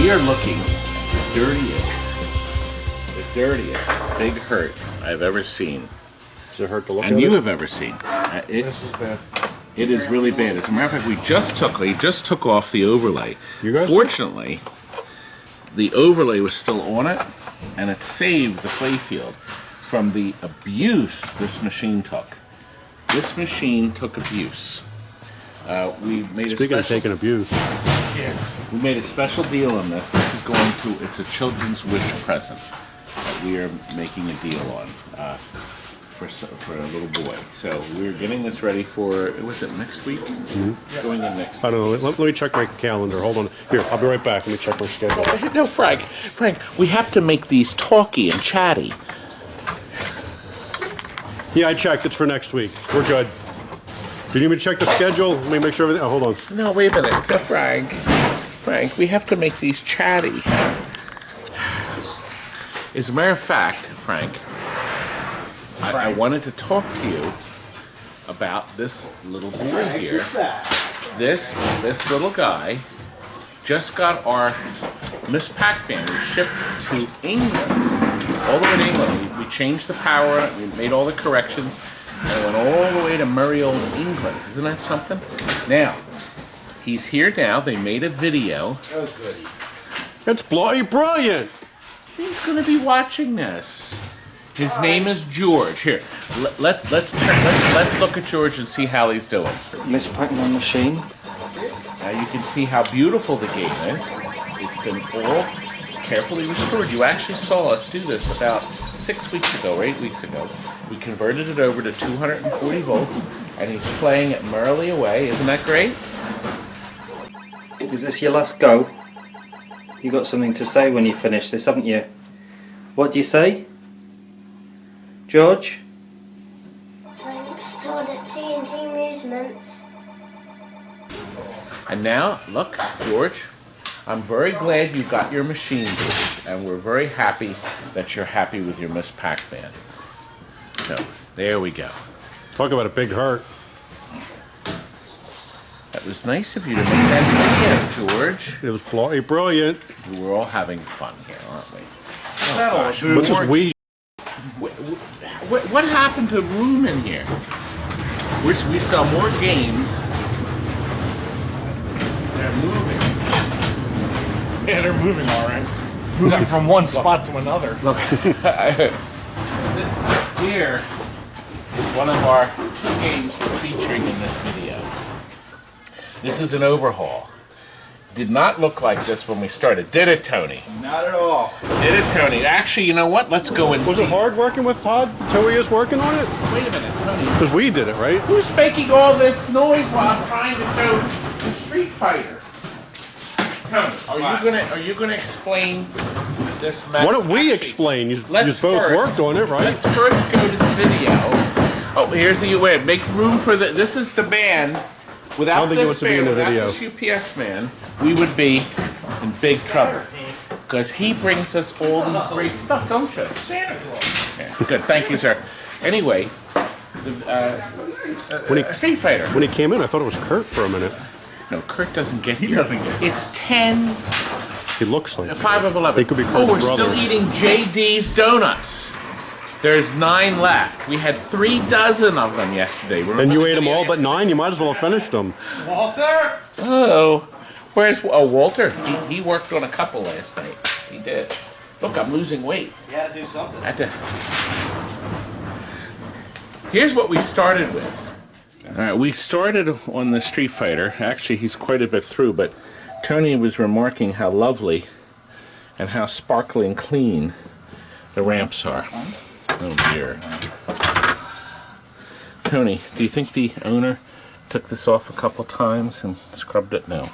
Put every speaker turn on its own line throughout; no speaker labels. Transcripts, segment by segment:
We are looking the dirtiest big hurt I've ever seen.
Does it hurt to look at
And
it?
you have ever seen.
This is bad.
It is really bad. As a matter of fact, we just took off the overlay.
You guys
Fortunately, the overlay was still on it, and it saved the playfield from the abuse this machine took. This machine took abuse. We made
Speaking of taking abuse.
We made a special deal on this. This is going to, it's a children's wish present that we are making a deal on for a little boy. So we're getting this ready for, was it next week? Mm-hmm. Going in next week.
I don't know. Let me check my calendar. Hold on. Here, I'll be right back. Let me check my schedule.
No, Frank, we have to make these talky and chatty.
Yeah, I checked. It's for next week. We're good. You need me to check the schedule? Let me make sure everything. Oh, hold on.
No, wait a minute. Frank, we have to make these chatty. As a matter of fact, Frank, I wanted to talk to you about this little boy here. This little guy just got our Ms Pacman. We shipped to England, all the way to England. We changed the power, we made all the corrections, and it went all the way to merry old England. Isn't that something? Now, he's here now. They made a video.
Oh, goody.
It's bloody brilliant.
He's going to be watching this. His name is George. Here, let's look at George and see how he's doing.
Ms Pacman machine.
Now you can see how beautiful the game is. It's been all carefully restored. You actually saw us do this about 6 weeks ago or 8 weeks ago. We converted it over to 240 volts, and he's playing it merrily away. Isn't that great?
Is this your last go? You got something to say when you finish this, haven't you? What do you say? George?
I installed at TNT Amusements.
And now, look, George, I'm very glad you got your machine built, and we're very happy that you're happy with your Ms Pacman. So, there we go.
Talk about a big hurt.
That was nice of you to make that video, George.
It was bloody brilliant.
We're all having fun here, aren't we?
What's this we?
What happened to room in here? We sell more games. They're moving.
Yeah, they're moving all right. Moving from one spot to another.
Look, here is one of our 2 games we're featuring in this video. This is an overhaul. Did not look like this when we started, did it, Tony?
Not at all.
Did it, Tony? Actually, you know what? Let's go and
Was
see.
it hard working with Todd? Toey is working on it?
Wait a minute, Tony.
Because we did it, right?
Who's making all this noise while I'm trying to go to Street Fighter? Tony, are you gonna explain this mess?
Why don't we
Actually,
explain? You
let's
both
first-
worked on it, right?
Let's first go to the video. Oh, here's the wait. Make room for the. This is the man. Without
think he
this
wants to be in
man,
the
without
video.
this UPS man, we would be in big trouble. Because he brings us all these great stuff, don't you? Santa Claus. Yeah, good, thank you, sir. Anyway, Street Fighter.
When he came in, I thought it was Kurt for a minute.
No, Kurt doesn't get here. He doesn't get here. It's 10,
He looks like
5 of 11.
He could be Kurt's
we're
brother.
still eating JD's donuts. There's 9 left. We had 3 dozen of them yesterday. Remember
And you
the
ate them
video
all but
yesterday?
9? You might as well have finished them.
Walter?
Oh, where's Walter? He worked on a couple last night. He did. Look, I'm losing weight.
You had to do something.
Here's what we started with. All right, we started on the Street Fighter. Actually, he's quite a bit through, but Tony was remarking how lovely and how sparkling clean the ramps are. Oh dear. Tony, do you think the owner took this off a couple times and scrubbed it? No.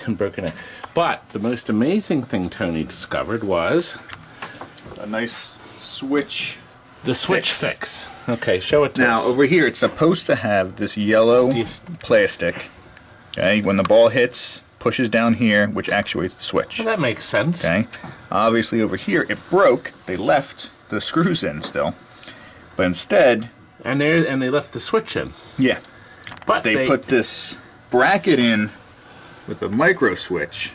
Broken it. But the most amazing thing Tony discovered was
a nice switch.
the switch fix. Okay, show it to
Now
us.
over here it's supposed to have this yellow plastic. Okay, when the ball hits, pushes down here, which actuates the switch.
Well, that makes sense.
Okay, obviously over here it broke. They left the screws in still, but instead,
And they left the switch in.
yeah,
But
they put this bracket in with a micro switch.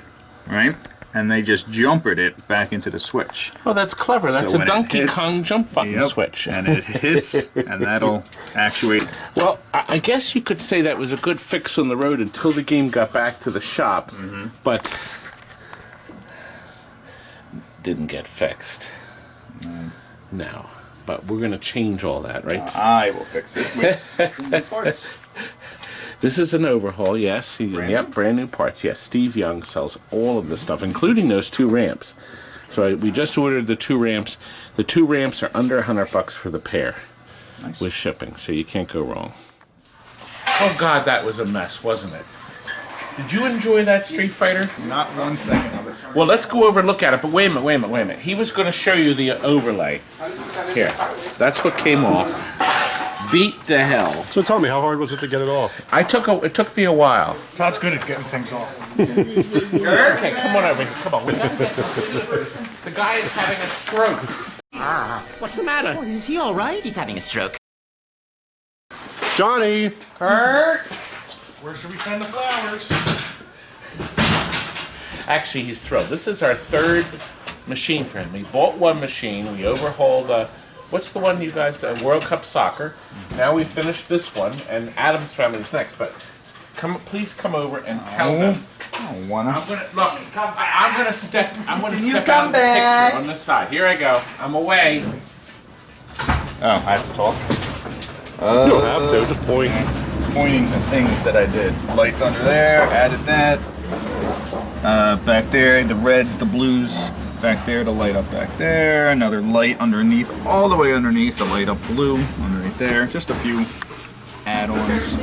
right? And they just jumpered it back into the switch.
Oh, that's clever. That's
So
a
when it
Donkey
hits-
Kong jump button
Yep,
switch.
and it hits, and that'll actuate.
Well, I guess you could say that was a good fix on the road until the game got back to the shop, but didn't get fixed. No, but we're going to change all that, right?
I will fix it with new parts.
This is an overhaul, yes. Brand new parts. Yes, Steve Young sells all of this stuff, including those 2 ramps. So we just ordered the 2 ramps. The 2 ramps are under $100 for the pair,
Nice.
with shipping, so you can't go wrong. Oh God, that was a mess, wasn't it? Did you enjoy that Street Fighter?
Not 1 second of it.
Well, let's go over and look at it. But wait a minute. He was going to show you the overlay. Here, that's what came off. Beat the hell.
So tell me, how hard was it to get it off?
It took me a while.
Todd's good at getting things off.
Okay, come on over here. Come on. The guy is having a stroke. What's the matter?
Oh, is he all right? He's having a stroke.
Johnny!
Kurt?
Where should we send the flowers?
Actually, he's thrilled. This is our 3rd machine for him. We bought 1 machine. We overhauled, what's the one you guys do? World Cup Soccer. Now we finished this one, and Adam's family's next. But please come over and tell them.
I don't wanna.
I'm gonna step out of the picture on this side. Here I go. I'm away.
Oh, I have to talk.
You don't have to, just point.
Pointing at things that I did. Lights under there, added that. Back there, the reds, the blues. Back there, the light up back there. Another light underneath, all the way underneath, the light up blue underneath there. Just a few add-ons.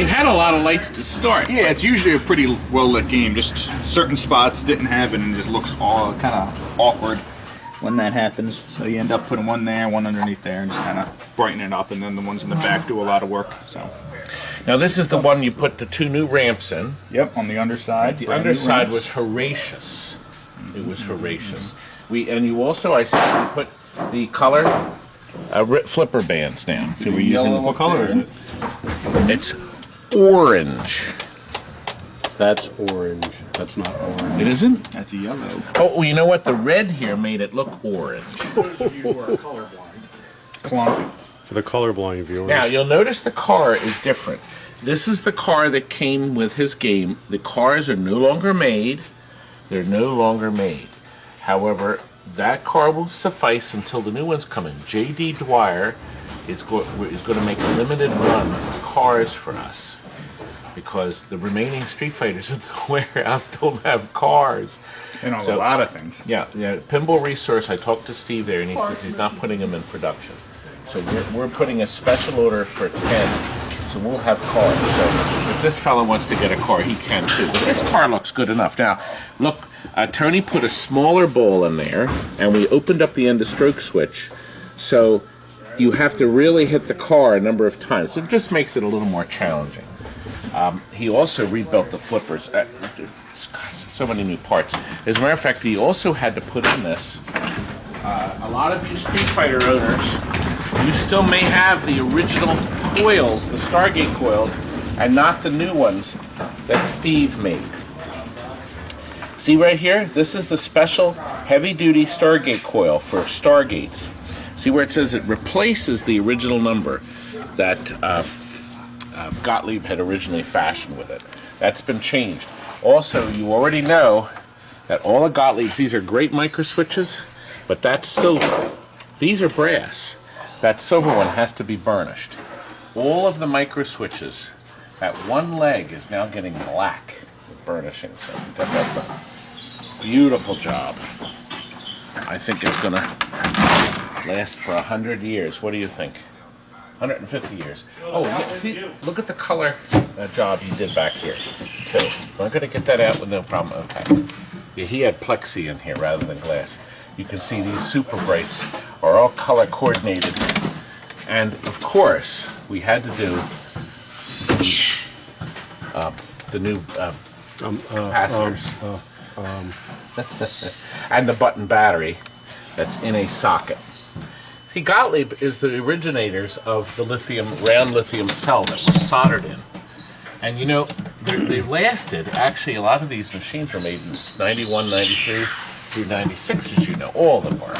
It had a lot of lights to start.
Yeah, it's usually a pretty well-lit game. Just certain spots didn't have it and it just looks all kind of awkward when that happens. So you end up putting one there, one underneath there, and just kind of brighten it up. And then the ones in the back do a lot of work. So.
Now this is the one you put the 2 new ramps in.
Yep, on the underside.
The
brand new
underside
ramps.
was Horatius. It was Horatius. And you also, I said, we put the color flipper bands down. So we're using.
What color is it?
It's orange.
That's orange. That's not orange.
It isn't?
That's a yellow.
Oh, well, you know what? The red here made it look orange.
Clunk.
For the colorblind viewers.
Now, you'll notice the car is different. This is the car that came with his game. The cars are no longer made. They're no longer made. However, that car will suffice until the new ones come in. J.D. Dwyer is going to make a limited run of cars for us because the remaining Street Fighters in the warehouse don't have cars.
And a
So-
lot of things.
Yeah, Pinball Resource, I talked to Steve there, and he says he's not putting them in production. So we're putting a special order for 10, so we'll have cars. So if this fellow wants to get a car, he can too. But this car looks good enough. Now, look, Tony put a smaller ball in there, and we opened up the end-of-stroke switch, so you have to really hit the car a number of times. It just makes it a little more challenging. He also rebuilt the flippers. So many new parts. As a matter of fact, he also had to put in this. A lot of you Street Fighter owners, you still may have the original coils, the Stargate coils, and not the new ones that Steve made. See right here? This is the special heavy-duty Stargate coil for Stargates. See where it says it replaces the original number that Gottlieb had originally fashioned with it. That's been changed. Also, you already know that all the Gottliebs, these are great micro switches, but that's silver. These are brass. That silver one has to be burnished. All of the micro switches, that one leg is now getting black with burnishing. So we got that done. Beautiful job. I think it's gonna last for 100 years. What do you think? 150 years. Oh, look at the color job he did back here, too. I'm going to get that out with no problem. Okay. Yeah, he had plexi in here rather than glass. You can see these super brights are all color coordinated. And, of course, we had to do the new capacitors. And the button battery that's in a socket. See, Gottlieb is the originators of the round lithium cell that was soldered in. And you know, they lasted. Actually, a lot of these machines were made in 91, 93 through 96, as you know. All of them were.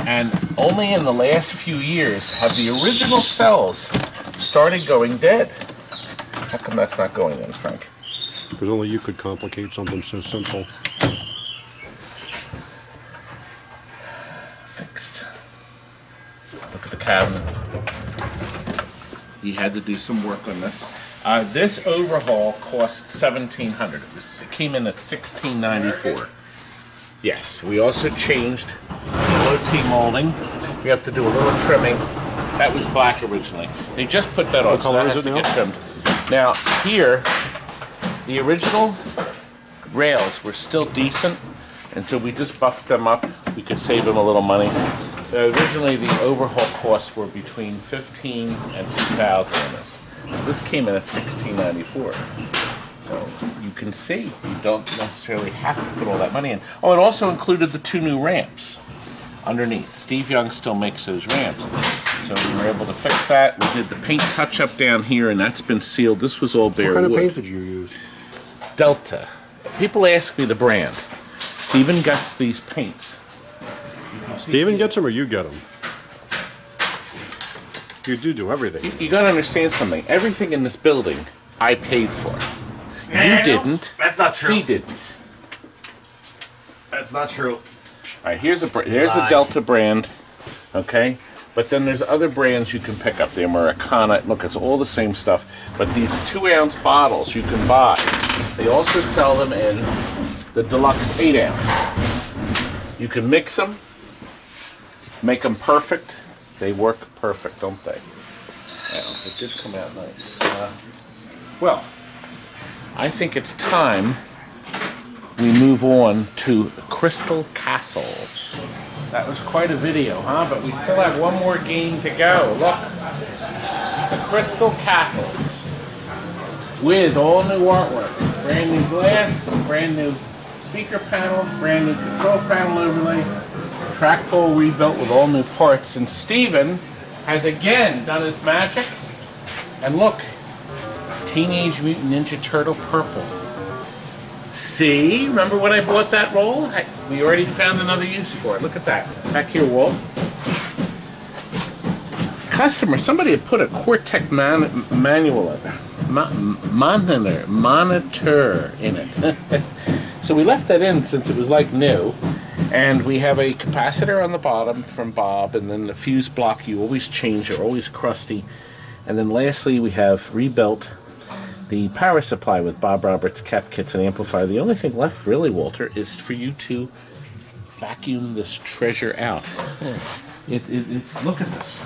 And only in the last few years have the original cells started going dead. How come that's not going in, Frank?
Because only you could complicate something so simple.
Fixed. Look at the cabinet. He had to do some work on this. This overhaul cost $1,700. It came in at $1,694. Yes, we also changed low T molding. We have to do a little trimming. That was black originally. They just put that on,
What
so
color
that
is
has
it
to
now?
get trimmed. Now here, the original rails were still decent, and so we just buffed them up. We could save them a little money. Originally, the overhaul costs were between $15,000 and $2,000 on this. So this came in at $1,694. So you can see you don't necessarily have to put all that money in. Oh, it also included the 2 new ramps underneath. Steve Young still makes those ramps. So we were able to fix that. We did the paint touch-up down here, and that's been sealed. This was all bare
What kind
wood.
of paint did you use?
Delta. People ask me the brand. Steven gets these paints.
Steven gets them or you get them? You do everything.
You gotta understand something. Everything in this building, I paid for. You didn't.
That's not true.
He didn't.
That's not true.
All right, here's the Delta brand, okay? But then there's other brands you can pick up. The Americana, look, it's all the same stuff. But these 2-ounce bottles you can buy. They also sell them in the deluxe 8-ounce. You can mix them, make them perfect. They work perfect, don't they? Yeah, it did come out nice. Well, I think it's time we move on to Crystal Castles. That was quite a video, huh? But we still have one more game to go. Look, the Crystal Castles with all new artwork. Brand new glass, brand new speaker panel, brand new control panel overlay, track pole rebuilt with all new parts. And Steven has again done his magic. And look, Teenage Mutant Ninja Turtle purple. See? Remember when I bought that roll? We already found another use for it. Look at that. Back here, Walt. Customer, somebody had put a Cortec manual in it. Monitor in it. So we left that in since it was like new. And we have a capacitor on the bottom from Bob, and then the fuse block you always change, they're always crusty. And then lastly, we have rebuilt the power supply with Bob Roberts cap kits and amplifier. The only thing left really, Walter, is for you to vacuum this treasure out. It's look at this.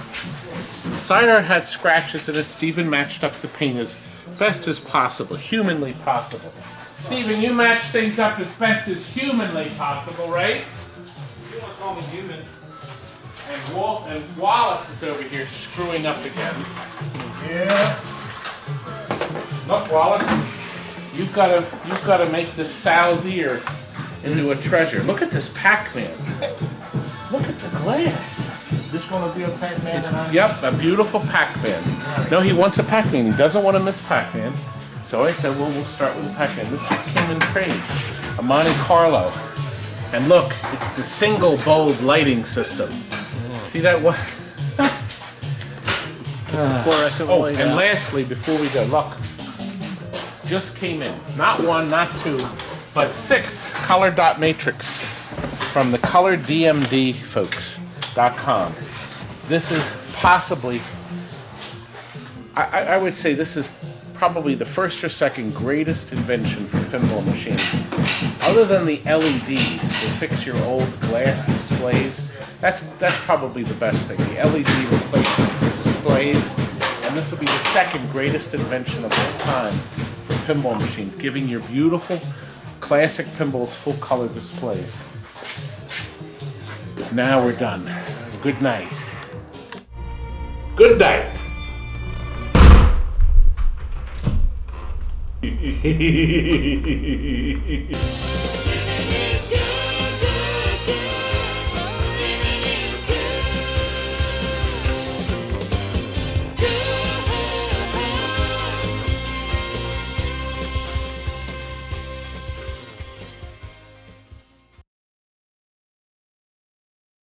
The side art had scratches in it. Steven matched up the paint as best as possible, humanly possible. Steven, you match things up as best as humanly possible, right?
You want to call me human?
And Wallace is over here screwing up again. Yeah. Look, Wallace, you've got to make this sow's ear into a treasure. Look at this Pac-Man. Look at the glass.
This one will be a Pac-Man.
Yep, a beautiful Pac-Man. No, he wants a Pac-Man. He doesn't want to miss Pac-Man. So I said, well, we'll start with a Pac-Man. This just came in trade. A Monte Carlo. And look, it's the single bulb lighting system. See that one? Oh, and lastly, before we go, look. Just came in. Not 1, not 2, but 6 color dot matrix from the ColorDMD folks.com. This is possibly, I would say this is probably the first or second greatest invention for pinball machines. Other than the LEDs to fix your old glass displays, that's probably the best thing. The LED replacement for displays, and this will be the second greatest invention of all time for pinball machines, giving your beautiful classic pinballs full color displays. Now we're done. Good night. Good night.